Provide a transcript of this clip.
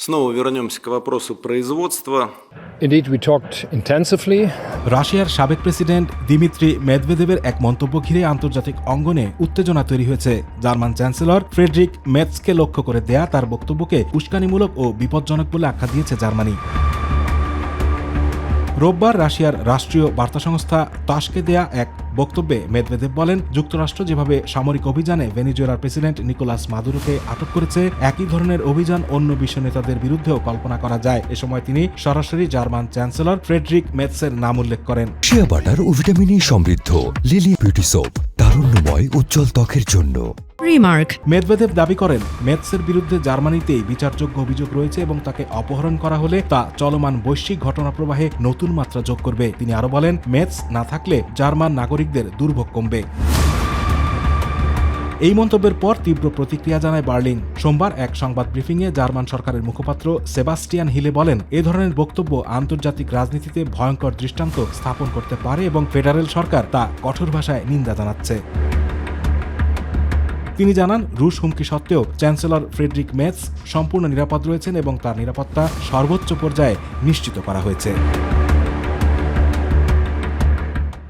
Снова вернемся к вопросу производства. Indeed, we talked intensively. রাশিয়ার সাবেক president Dmitry মেদভেদেবের এক মন্তব্য ঘিরে আন্তর্জাতিক অঙ্গনে উত্তেজনা তৈরি হয়েছে। জার্মান চ্যান্সেলর ফ্রেডরিক মেটসকে লক্ষ্য করে দেয়া তার বক্তব্যকে উস্কানিমূলক ও বিপজ্জনক বলে আখ্যা দিয়েছে জার্মানি। রোববার রাশিয়ার রাষ্ট্রীয় বার্তা সংস্থা তাসকে দেয়া এক বক্তব্যে মেদভেদেব বলেন, যুক্তরাষ্ট্র যেভাবে সামরিক অভিযানে ভেনেজুয়েলার প্রেসিডেন্ট নিকোলাস মাদুরোকে আটক করেছে, একই ধরনের অভিযান অন্য বিশ্ব নেতাদের বিরুদ্ধেও কল্পনা করা যায়। এ সময় তিনি সরাসরি জার্মান চ্যান্সেলর ফ্রেডরিক মেটসের নাম উল্লেখ করেন। শিয়া বাটার ও ভিটামিনে সমৃদ্ধ লিলি বিউটি সোপ, তারুণ্যময় উজ্জ্বল ত্বকের জন্য। মেদভেদেব দাবি করেন, মেটসের বিরুদ্ধে জার্মানিতেই বিচারযোগ্য অভিযোগ রয়েছে এবং তাকে অপহরণ করা হলে তা চলমান বৈশ্বিক ঘটনাপ্রবাহে নতুন মাত্রা যোগ করবে। তিনি আরও বলেন, মেটস না থাকলে জার্মান নাগরিকদের দুর্ভোগ কমবে। এই মন্তব্যের পর তীব্র প্রতিক্রিয়া জানায় বার্লিন। সোমবার এক সংবাদ ব্রিফিংয়ে জার্মান সরকারের মুখপাত্র সেবাস্টিয়ান হিলে বলেন, এ ধরনের বক্তব্য আন্তর্জাতিক রাজনীতিতে ভয়ঙ্কর দৃষ্টান্ত স্থাপন করতে পারে এবং ফেডারেল সরকার তা কঠোর ভাষায় নিন্দা জানাচ্ছে। তিনি জানান, রুশ হুমকি সত্ত্বেও চ্যান্সেলর ফ্রেডরিক মেটস সম্পূর্ণ নিরাপদ রয়েছেন এবং তার নিরাপত্তা সর্বোচ্চ পর্যায়ে নিশ্চিত করা হয়েছে।